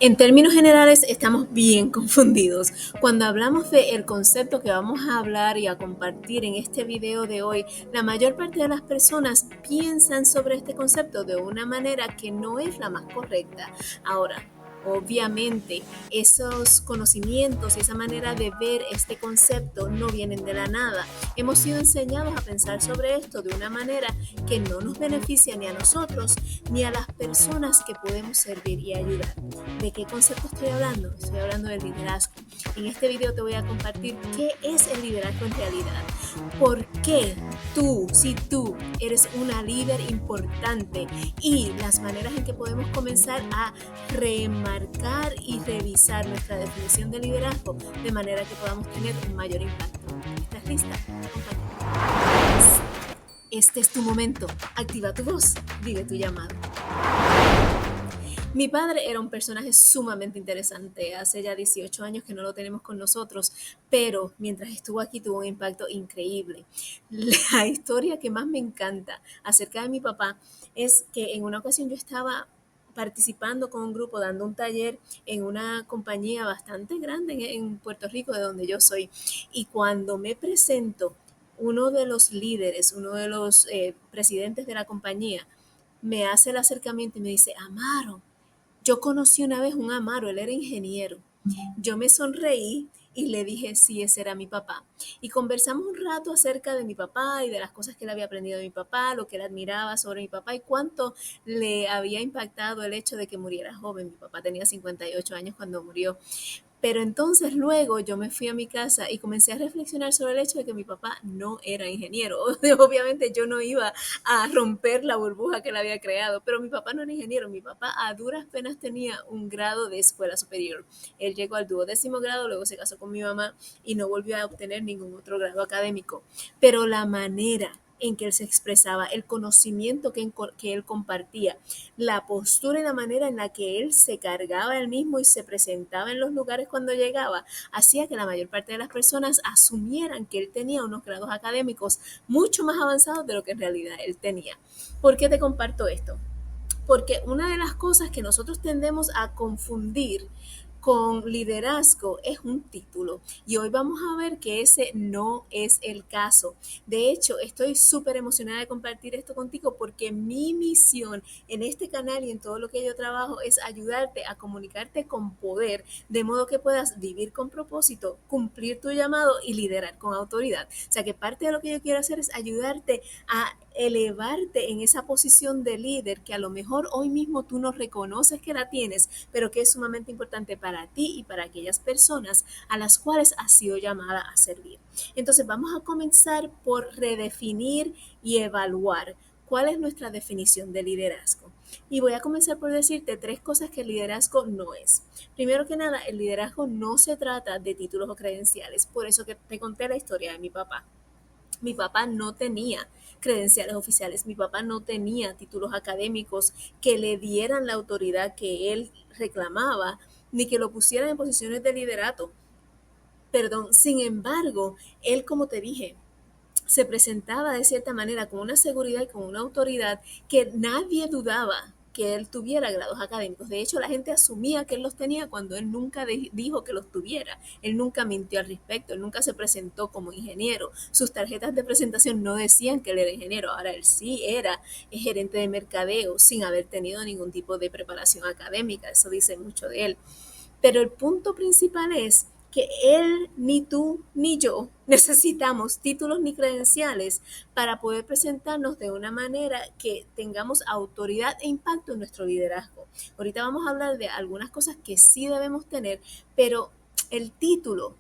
En términos generales estamos bien confundidos. Cuando hablamos del concepto que vamos a hablar y a compartir en este video de hoy, la mayor parte de las personas piensan sobre este concepto de una manera que no es la más correcta. Ahora, obviamente, esos conocimientos y esa manera de ver este concepto no vienen de la nada. Hemos sido enseñados a pensar sobre esto de una manera que no nos beneficia ni a nosotros ni a las personas que podemos servir y ayudar. ¿De qué concepto estoy hablando? Estoy hablando del liderazgo. En este video te voy a compartir qué es el liderazgo en realidad. ¿Por qué si tú eres una líder importante? Y las maneras en que podemos comenzar a remarcar y revisar nuestra definición de liderazgo de manera que podamos tener un mayor impacto. ¿Estás lista? Acompáñame. Este es tu momento. Activa tu voz. Vive tu llamado. Mi padre era un personaje sumamente interesante. Hace ya 18 años que no lo tenemos con nosotros, pero mientras estuvo aquí tuvo un impacto increíble. La historia que más me encanta acerca de mi papá es que en una ocasión yo estaba participando con un grupo, dando un taller en una compañía bastante grande en Puerto Rico, de donde yo soy. Y cuando me presento, uno de los líderes, uno de los presidentes de la compañía, me hace el acercamiento y me dice: Amaro, yo conocí una vez un Amaro, él era ingeniero. Yo me sonreí y le dije sí, ese era mi papá. Y conversamos un rato acerca de mi papá y de las cosas que él había aprendido de mi papá, lo que él admiraba sobre mi papá y cuánto le había impactado el hecho de que muriera joven. Mi papá tenía 58 años cuando murió. Pero entonces luego yo me fui a mi casa y comencé a reflexionar sobre el hecho de que mi papá no era ingeniero. Obviamente yo no iba a romper la burbuja que él había creado, pero mi papá no era ingeniero. Mi papá a duras penas tenía un grado de escuela superior. Él llegó al 12º grado, luego se casó con mi mamá y no volvió a obtener ningún otro grado académico. Pero la manera en que él se expresaba, el conocimiento que él compartía, la postura y la manera en la que él se cargaba él mismo y se presentaba en los lugares cuando llegaba, hacía que la mayor parte de las personas asumieran que él tenía unos grados académicos mucho más avanzados de lo que en realidad él tenía. ¿Por qué te comparto esto? Porque una de las cosas que nosotros tendemos a confundir con liderazgo es un título, y hoy vamos a ver que ese no es el caso. De hecho, estoy súper emocionada de compartir esto contigo porque mi misión en este canal y en todo lo que yo trabajo es ayudarte a comunicarte con poder, de modo que puedas vivir con propósito, cumplir tu llamado y liderar con autoridad. O sea que parte de lo que yo quiero hacer es ayudarte a elevarte en esa posición de líder que a lo mejor hoy mismo tú no reconoces que la tienes, pero que es sumamente importante para ti y para aquellas personas a las cuales has sido llamada a servir. Entonces vamos a comenzar por redefinir y evaluar cuál es nuestra definición de liderazgo. Y voy a comenzar por decirte 3 cosas que el liderazgo no es. Primero que nada, el liderazgo no se trata de títulos o credenciales. Por eso que te conté la historia de mi papá. Mi papá no tenía credenciales oficiales, mi papá no tenía títulos académicos que le dieran la autoridad que él reclamaba, ni que lo pusieran en posiciones de liderato. Perdón, sin embargo, él, como te dije, se presentaba de cierta manera con una seguridad y con una autoridad que nadie dudaba que él tuviera grados académicos. De hecho, la gente asumía que él los tenía cuando él nunca dijo que los tuviera. Él nunca mintió al respecto, él nunca se presentó como ingeniero. Sus tarjetas de presentación no decían que él era ingeniero. Ahora, él sí era gerente de mercadeo sin haber tenido ningún tipo de preparación académica. Eso dice mucho de él. Pero el punto principal es que él, ni tú, ni yo necesitamos títulos ni credenciales para poder presentarnos de una manera que tengamos autoridad e impacto en nuestro liderazgo. Ahorita vamos a hablar de algunas cosas que sí debemos tener, pero el título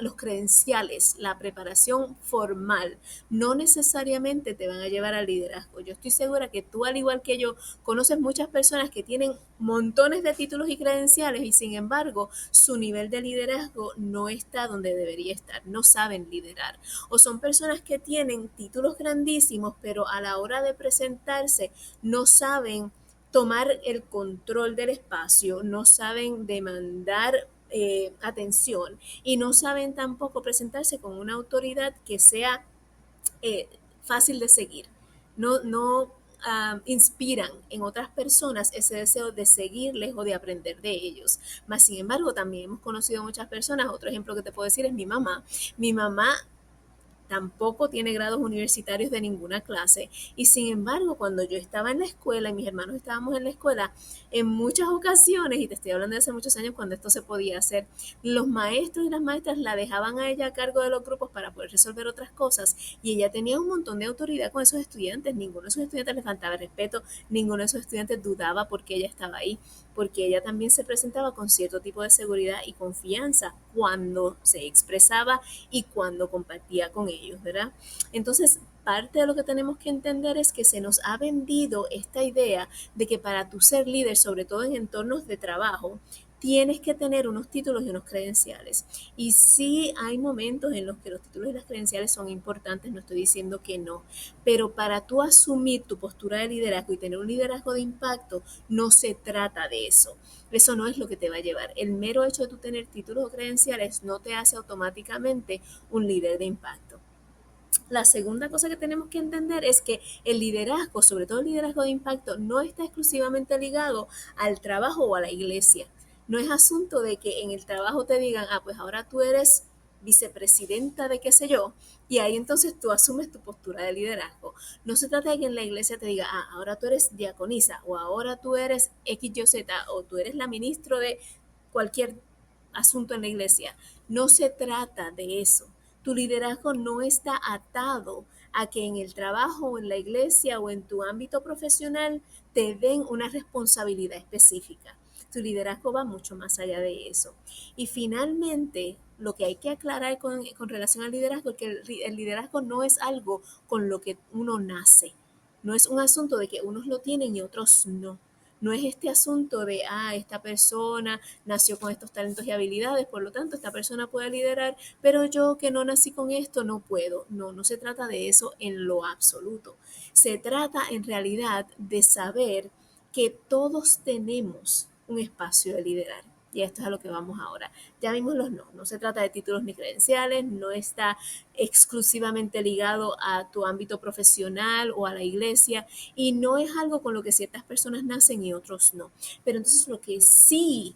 los credenciales, la preparación formal, no necesariamente te van a llevar al liderazgo. Yo estoy segura que tú, al igual que yo, conoces muchas personas que tienen montones de títulos y credenciales y sin embargo su nivel de liderazgo no está donde debería estar, no saben liderar. O son personas que tienen títulos grandísimos, pero a la hora de presentarse no saben tomar el control del espacio, no saben demandar atención y no saben tampoco presentarse con una autoridad que sea fácil de seguir. No inspiran en otras personas ese deseo de seguirles o de aprender de ellos. Más sin embargo, también hemos conocido muchas personas. Otro ejemplo que te puedo decir es mi mamá. Mi mamá tampoco tiene grados universitarios de ninguna clase. Y sin embargo, cuando yo estaba en la escuela y mis hermanos estábamos en la escuela, en muchas ocasiones, y te estoy hablando de hace muchos años cuando esto se podía hacer, los maestros y las maestras la dejaban a ella a cargo de los grupos para poder resolver otras cosas y ella tenía un montón de autoridad con esos estudiantes. Ninguno de esos estudiantes le faltaba respeto, ninguno de esos estudiantes dudaba porque ella estaba ahí, porque ella también se presentaba con cierto tipo de seguridad y confianza cuando se expresaba y cuando compartía con ellos, ¿verdad? Entonces, parte de lo que tenemos que entender es que se nos ha vendido esta idea de que para tú ser líder, sobre todo en entornos de trabajo, tienes que tener unos títulos y unos credenciales. Y sí hay momentos en los que los títulos y las credenciales son importantes, no estoy diciendo que no, pero para tú asumir tu postura de liderazgo y tener un liderazgo de impacto, no se trata de eso. Eso no es lo que te va a llevar. El mero hecho de tú tener títulos o credenciales no te hace automáticamente un líder de impacto. La segunda cosa que tenemos que entender es que el liderazgo, sobre todo el liderazgo de impacto, no está exclusivamente ligado al trabajo o a la iglesia. No es asunto de que en el trabajo te digan, pues ahora tú eres vicepresidenta de qué sé yo, y ahí entonces tú asumes tu postura de liderazgo. No se trata de que en la iglesia te diga, ahora tú eres diaconisa, o ahora tú eres X, Y, Z, o tú eres la ministro de cualquier asunto en la iglesia. No se trata de eso. Tu liderazgo no está atado a que en el trabajo o en la iglesia o en tu ámbito profesional te den una responsabilidad específica. Tu liderazgo va mucho más allá de eso. Y finalmente, lo que hay que aclarar con relación al liderazgo es que el liderazgo no es algo con lo que uno nace. No es un asunto de que unos lo tienen y otros no. No es este asunto de, esta persona nació con estos talentos y habilidades, por lo tanto, esta persona puede liderar, pero yo que no nací con esto no puedo. No, no se trata de eso en lo absoluto. Se trata en realidad de saber que todos tenemos un espacio de liderar. Y esto es a lo que vamos ahora. Ya vimos los no. No se trata de títulos ni credenciales, no está exclusivamente ligado a tu ámbito profesional o a la iglesia y no es algo con lo que ciertas personas nacen y otros no. Pero entonces lo que sí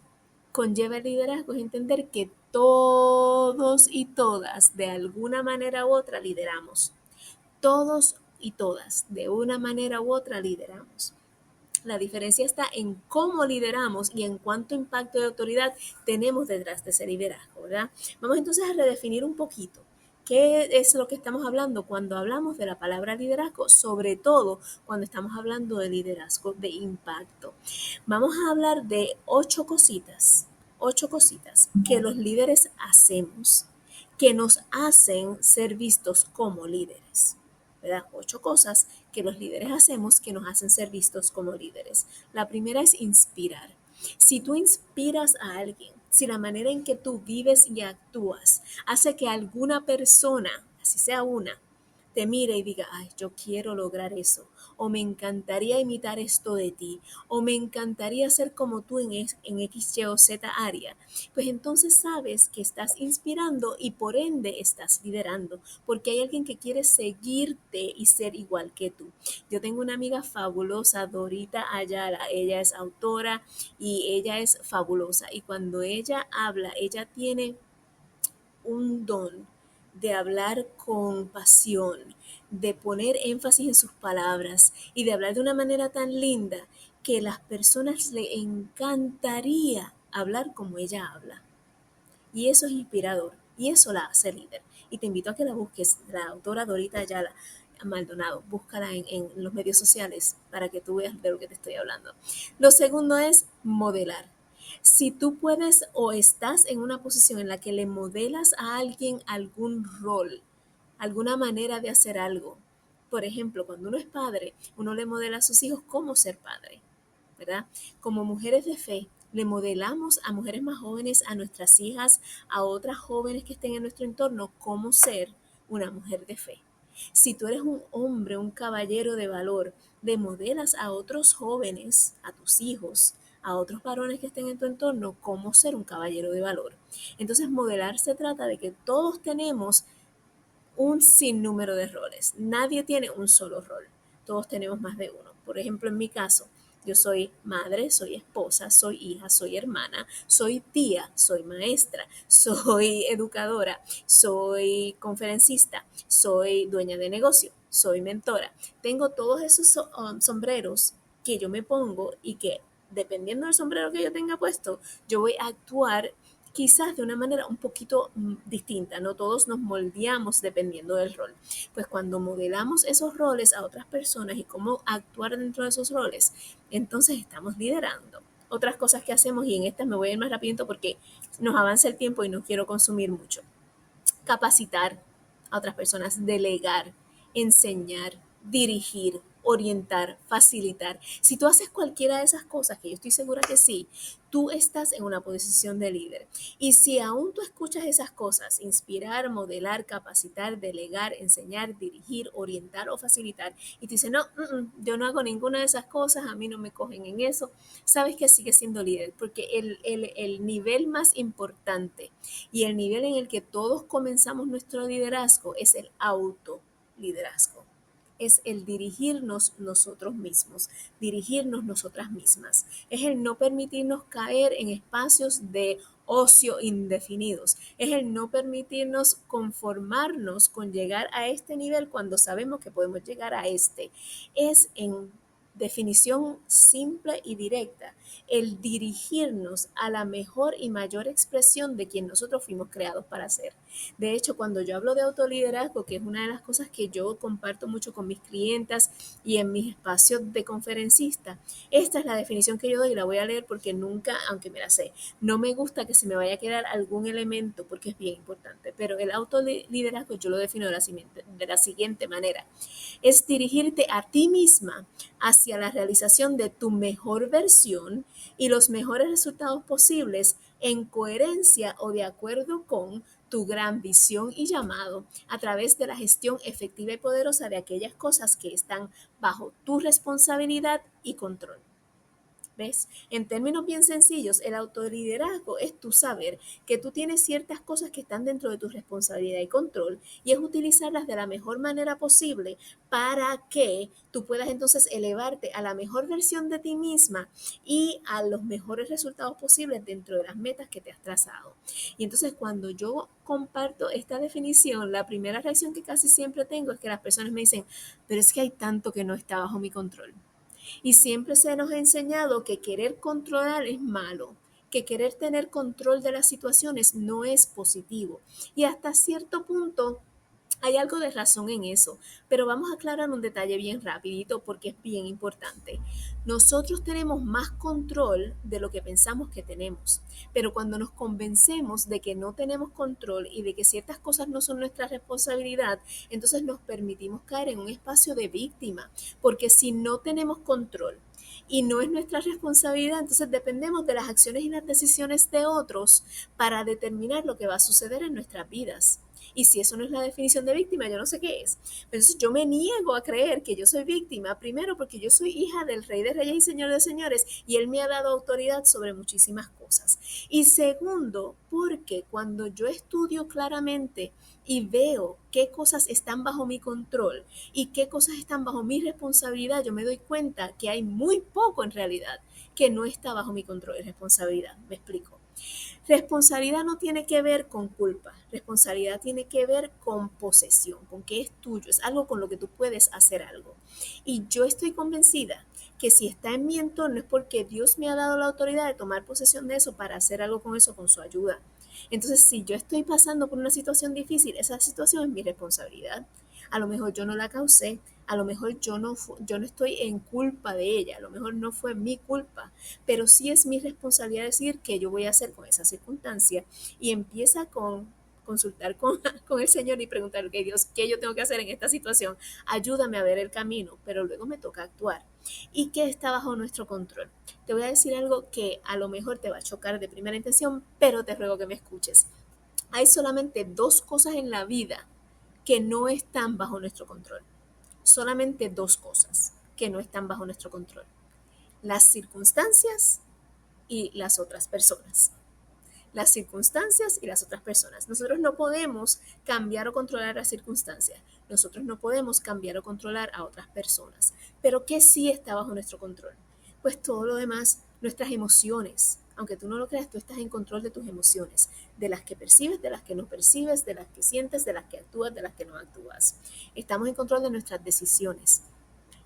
conlleva el liderazgo es entender que todos y todas de alguna manera u otra lideramos. Todos y todas de una manera u otra lideramos. La diferencia está en cómo lideramos y en cuánto impacto de autoridad tenemos detrás de ese liderazgo, ¿verdad? Vamos entonces a redefinir un poquito. ¿Qué es lo que estamos hablando cuando hablamos de la palabra liderazgo? Sobre todo cuando estamos hablando de liderazgo de impacto. Vamos a hablar de 8 cositas que los líderes hacemos, que nos hacen ser vistos como líderes. ¿Verdad? 8 cosas que los líderes hacemos que nos hacen ser vistos como líderes. La primera es inspirar. Si tú inspiras a alguien, si la manera en que tú vives y actúas hace que alguna persona, así sea una, te mire y diga, yo quiero lograr eso, o me encantaría imitar esto de ti, o me encantaría ser como tú en X, Y o Z área, pues entonces sabes que estás inspirando y por ende estás liderando, porque hay alguien que quiere seguirte y ser igual que tú. Yo tengo una amiga fabulosa, Dorita Ayala, ella es autora y ella es fabulosa, y cuando ella habla, ella tiene un don de hablar con pasión, de poner énfasis en sus palabras y de hablar de una manera tan linda que a las personas le encantaría hablar como ella habla. Y eso es inspirador y eso la hace líder. Y te invito a que la busques, la autora Dorita Ayala Maldonado, búscala en los medios sociales para que tú veas de lo que te estoy hablando. Lo segundo es modelar. Si tú puedes o estás en una posición en la que le modelas a alguien algún rol, alguna manera de hacer algo. Por ejemplo, cuando uno es padre, uno le modela a sus hijos cómo ser padre, ¿verdad? Como mujeres de fe, le modelamos a mujeres más jóvenes, a nuestras hijas, a otras jóvenes que estén en nuestro entorno, cómo ser una mujer de fe. Si tú eres un hombre, un caballero de valor, le modelas a otros jóvenes, a tus hijos, a otros varones que estén en tu entorno, cómo ser un caballero de valor. Entonces, modelar se trata de que todos tenemos un sinnúmero de roles. Nadie tiene un solo rol. Todos tenemos más de uno. Por ejemplo, en mi caso, yo soy madre, soy esposa, soy hija, soy hermana, soy tía, soy maestra, soy educadora, soy conferencista, soy dueña de negocio, soy mentora. Tengo todos esos sombreros que yo me pongo y que dependiendo del sombrero que yo tenga puesto, yo voy a actuar quizás de una manera un poquito distinta. No todos nos moldeamos dependiendo del rol. Pues cuando modelamos esos roles a otras personas y cómo actuar dentro de esos roles, entonces estamos liderando. Otras cosas que hacemos, y en estas me voy a ir más rapidito porque nos avanza el tiempo y no quiero consumir mucho. Capacitar a otras personas, delegar, enseñar, dirigir, orientar, facilitar. Si tú haces cualquiera de esas cosas, que yo estoy segura que sí, tú estás en una posición de líder. Y si aún tú escuchas esas cosas, inspirar, modelar, capacitar, delegar, enseñar, dirigir, orientar o facilitar, y tú dices, no, yo no hago ninguna de esas cosas, a mí no me cogen en eso, sabes que sigues siendo líder, porque el nivel más importante y el nivel en el que todos comenzamos nuestro liderazgo es el autoliderazgo. Es el dirigirnos nosotros mismos, dirigirnos nosotras mismas. Es el no permitirnos caer en espacios de ocio indefinidos. Es el no permitirnos conformarnos con llegar a este nivel cuando sabemos que podemos llegar a este. Es en definición simple y directa, el dirigirnos a la mejor y mayor expresión de quien nosotros fuimos creados para ser. De hecho, cuando yo hablo de autoliderazgo, que es una de las cosas que yo comparto mucho con mis clientas y en mis espacios de conferencista, esta es la definición que yo doy y la voy a leer porque nunca, aunque me la sé, no me gusta que se me vaya a quedar algún elemento porque es bien importante, pero el autoliderazgo yo lo defino de la siguiente manera. Es dirigirte a ti misma hacia la realización de tu mejor versión y los mejores resultados posibles en coherencia o de acuerdo con tu gran visión y llamado a través de la gestión efectiva y poderosa de aquellas cosas que están bajo tu responsabilidad y control. ¿Ves? En términos bien sencillos, el autoliderazgo es tu saber que tú tienes ciertas cosas que están dentro de tu responsabilidad y control y es utilizarlas de la mejor manera posible para que tú puedas entonces elevarte a la mejor versión de ti misma y a los mejores resultados posibles dentro de las metas que te has trazado. Y entonces cuando yo comparto esta definición, la primera reacción que casi siempre tengo es que las personas me dicen, pero es que hay tanto que no está bajo mi control. Y siempre se nos ha enseñado que querer controlar es malo, que querer tener control de las situaciones no es positivo. Y hasta cierto punto hay algo de razón en eso, pero vamos a aclarar un detalle bien rapidito porque es bien importante. Nosotros tenemos más control de lo que pensamos que tenemos, pero cuando nos convencemos de que no tenemos control y de que ciertas cosas no son nuestra responsabilidad, entonces nos permitimos caer en un espacio de víctima, porque si no tenemos control y no es nuestra responsabilidad, entonces dependemos de las acciones y las decisiones de otros para determinar lo que va a suceder en nuestras vidas. Y si eso no es la definición de víctima, yo no sé qué es. Entonces yo me niego a creer que yo soy víctima, primero porque yo soy hija del Rey de Reyes y Señor de Señores y Él me ha dado autoridad sobre muchísimas cosas. Y segundo, porque cuando yo estudio claramente y veo qué cosas están bajo mi control y qué cosas están bajo mi responsabilidad, yo me doy cuenta que hay muy poco en realidad que no está bajo mi control y responsabilidad. ¿Me explico? Responsabilidad no tiene que ver con culpa, responsabilidad tiene que ver con posesión, con que es tuyo, es algo con lo que tú puedes hacer algo. Y yo estoy convencida que si está en mi entorno es porque Dios me ha dado la autoridad de tomar posesión de eso para hacer algo con eso con su ayuda. Entonces, si yo estoy pasando por una situación difícil, esa situación es mi responsabilidad. A lo mejor yo no la causé, a lo mejor yo no estoy en culpa de ella, a lo mejor no fue mi culpa, pero sí es mi responsabilidad decir qué yo voy a hacer con esa circunstancia y empieza con consultar con el Señor y preguntar, okay, Dios, ¿qué yo tengo que hacer en esta situación? Ayúdame a ver el camino, pero luego me toca actuar. ¿Y qué está bajo nuestro control? Te voy a decir algo que a lo mejor te va a chocar de primera intención, pero te ruego que me escuches. Hay solamente dos cosas en la vida que no están bajo nuestro control. Solamente dos cosas que no están bajo nuestro control. Las circunstancias y las otras personas. las circunstancias y las otras personas. Nosotros no podemos cambiar o controlar las circunstancias. Nosotros no podemos cambiar o controlar a otras personas. Pero ¿qué sí está bajo nuestro control? Pues todo lo demás, nuestras emociones. Aunque tú no lo creas, tú estás en control de tus emociones, de las que percibes, de las que no percibes, de las que sientes, de las que actúas, de las que no actúas. Estamos en control de nuestras decisiones.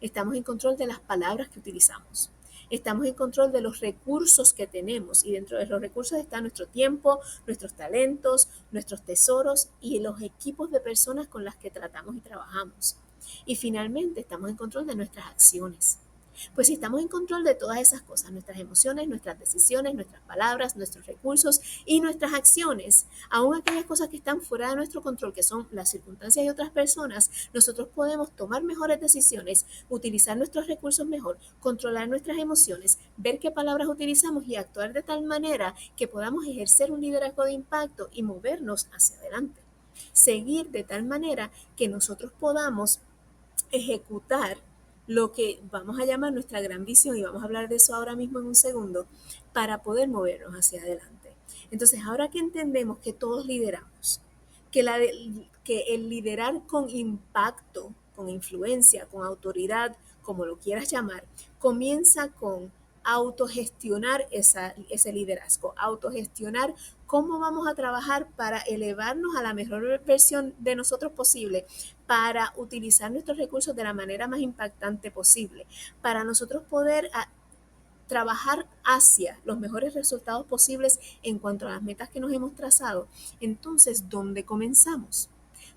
Estamos en control de las palabras que utilizamos. Estamos en control de los recursos que tenemos y dentro de los recursos está nuestro tiempo, nuestros talentos, nuestros tesoros y los equipos de personas con las que tratamos y trabajamos. Y finalmente estamos en control de nuestras acciones. Pues si estamos en control de todas esas cosas, nuestras emociones, nuestras decisiones, nuestras palabras, nuestros recursos y nuestras acciones, aún aquellas cosas que están fuera de nuestro control, que son las circunstancias de otras personas, nosotros podemos tomar mejores decisiones, utilizar nuestros recursos mejor, controlar nuestras emociones, ver qué palabras utilizamos y actuar de tal manera que podamos ejercer un liderazgo de impacto y movernos hacia adelante. Seguir de tal manera que nosotros podamos ejecutar lo que vamos a llamar nuestra gran visión, y vamos a hablar de eso ahora mismo en un segundo, para poder movernos hacia adelante. Entonces, ahora que entendemos que todos lideramos, que el liderar con impacto, con influencia, con autoridad, como lo quieras llamar, comienza con autogestionar ese liderazgo, autogestionar cómo vamos a trabajar para elevarnos a la mejor versión de nosotros posible, para utilizar nuestros recursos de la manera más impactante posible, para nosotros poder trabajar hacia los mejores resultados posibles en cuanto a las metas que nos hemos trazado. Entonces, ¿dónde comenzamos?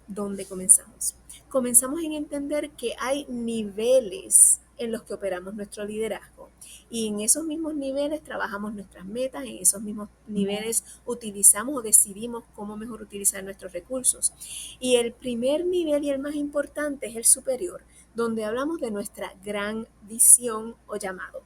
¿Dónde comenzamos? Comenzamos en entender que hay niveles en los que operamos nuestro liderazgo y en esos mismos niveles trabajamos nuestras metas, en esos mismos niveles utilizamos o decidimos cómo mejor utilizar nuestros recursos. Y el primer nivel y el más importante es el superior, donde hablamos de nuestra gran visión o llamado.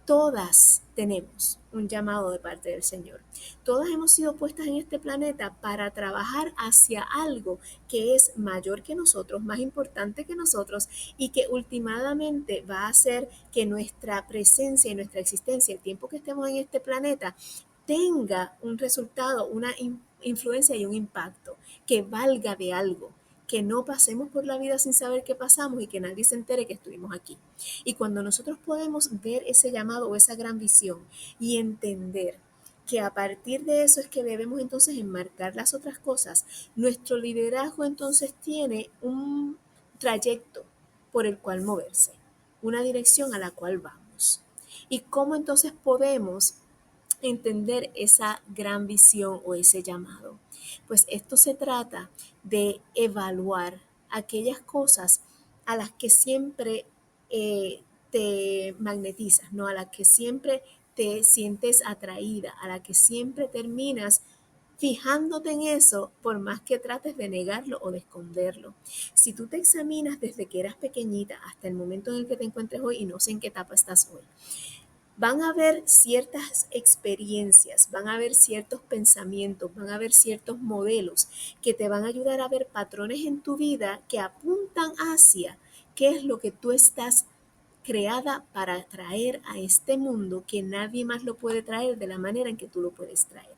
Todas tenemos un llamado de parte del Señor. Todas hemos sido puestas en este planeta para trabajar hacia algo que es mayor que nosotros, más importante que nosotros y que últimamente va a hacer que nuestra presencia y nuestra existencia, el tiempo que estemos en este planeta, tenga un resultado, una influencia y un impacto que valga de algo, que no pasemos por la vida sin saber qué pasamos y que nadie se entere que estuvimos aquí. Y cuando nosotros podemos ver ese llamado o esa gran visión y entender que a partir de eso es que debemos entonces enmarcar las otras cosas, nuestro liderazgo entonces tiene un trayecto por el cual moverse, una dirección a la cual vamos. ¿Y cómo entonces podemos entender esa gran visión o ese llamado? Pues esto se trata de evaluar aquellas cosas a las que siempre te magnetizas, ¿no? A las que siempre te sientes atraída, a la que siempre terminas fijándote en eso por más que trates de negarlo o de esconderlo. Si tú te examinas desde que eras pequeñita hasta el momento en el que te encuentres hoy, y no sé en qué etapa estás hoy, van a haber ciertas experiencias, van a haber ciertos pensamientos, van a haber ciertos modelos que te van a ayudar a ver patrones en tu vida que apuntan hacia qué es lo que tú estás creada para traer a este mundo, que nadie más lo puede traer de la manera en que tú lo puedes traer.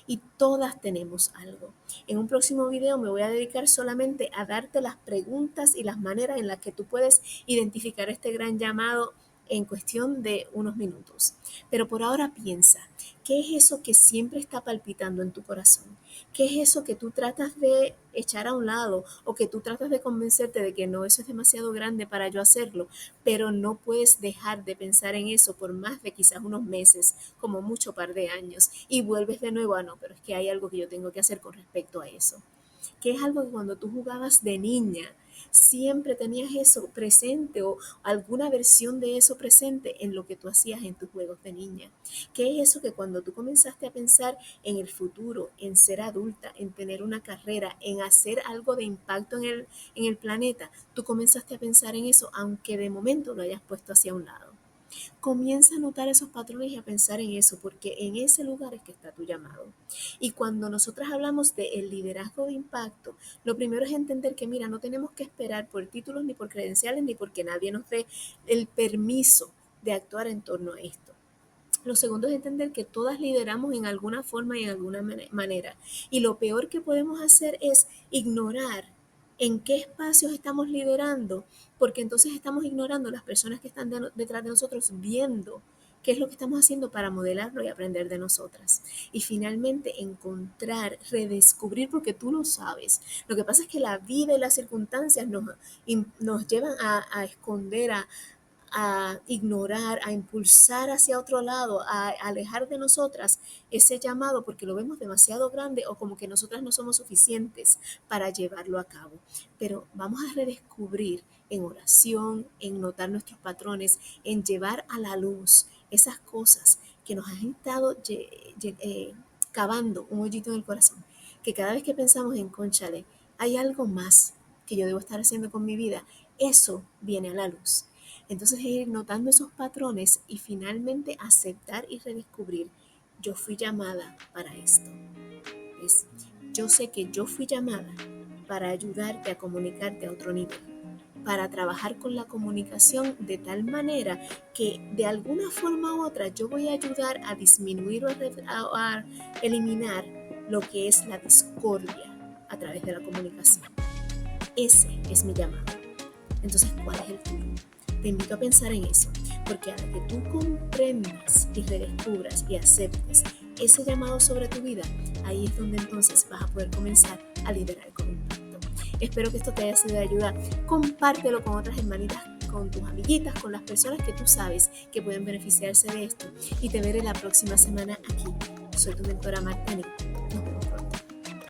Y todas tenemos algo. En un próximo video me voy a dedicar solamente a darte las preguntas y las maneras en las que tú puedes identificar este gran llamado en cuestión de unos minutos. Pero por ahora piensa, ¿qué es eso que siempre está palpitando en tu corazón? ¿Qué es eso que tú tratas de echar a un lado o que tú tratas de convencerte de que no, eso es demasiado grande para yo hacerlo, pero no puedes dejar de pensar en eso por más de quizás unos meses, como mucho par de años, y vuelves de nuevo a no, pero es que hay algo que yo tengo que hacer con respecto a eso? Que es algo que cuando tú jugabas de niña, siempre tenías eso presente o alguna versión de eso presente en lo que tú hacías en tus juegos de niña. ¿Qué es eso que cuando tú comenzaste a pensar en el futuro, en ser adulta, en tener una carrera, en hacer algo de impacto en el planeta, tú comenzaste a pensar en eso, aunque de momento lo hayas puesto hacia un lado? Comienza a notar esos patrones y a pensar en eso, porque en ese lugar es que está tu llamado. Y cuando nosotras hablamos del liderazgo de impacto, lo primero es entender que, mira, no tenemos que esperar por títulos ni por credenciales ni porque nadie nos dé el permiso de actuar en torno a esto. Lo segundo es entender que todas lideramos en alguna forma y en alguna manera. Y lo peor que podemos hacer es ignorar en qué espacios estamos liderando, porque entonces estamos ignorando las personas que están detrás de nosotros, viendo qué es lo que estamos haciendo para modelarlo y aprender de nosotras. Y finalmente encontrar, redescubrir, porque tú lo sabes. Lo que pasa es que la vida y las circunstancias nos llevan a esconder, a ignorar, a impulsar hacia otro lado, a alejar de nosotras ese llamado porque lo vemos demasiado grande o como que nosotras no somos suficientes para llevarlo a cabo. Pero vamos a redescubrir en oración, en notar nuestros patrones, en llevar a la luz esas cosas que nos han estado cavando un hoyito en el corazón. Que cada vez que pensamos en cónchale, hay algo más que yo debo estar haciendo con mi vida, eso viene a la luz. Entonces ir notando esos patrones y finalmente aceptar y redescubrir, yo fui llamada para esto. ¿Ves? Yo sé que yo fui llamada para ayudarte a comunicarte a otro nivel, para trabajar con la comunicación de tal manera que de alguna forma u otra yo voy a ayudar a disminuir o a eliminar lo que es la discordia a través de la comunicación. Ese es mi llamado. Entonces, ¿cuál es el tuyo? Te invito a pensar en eso, porque a la que tú comprendas y redescubras y aceptes ese llamado sobre tu vida, ahí es donde entonces vas a poder comenzar a liderar con impacto. Espero que esto te haya sido de ayuda. Compártelo con otras hermanitas, con tus amiguitas, con las personas que tú sabes que pueden beneficiarse de esto. Y te veré la próxima semana aquí. Soy tu mentora Marta Nick. Nos vemos.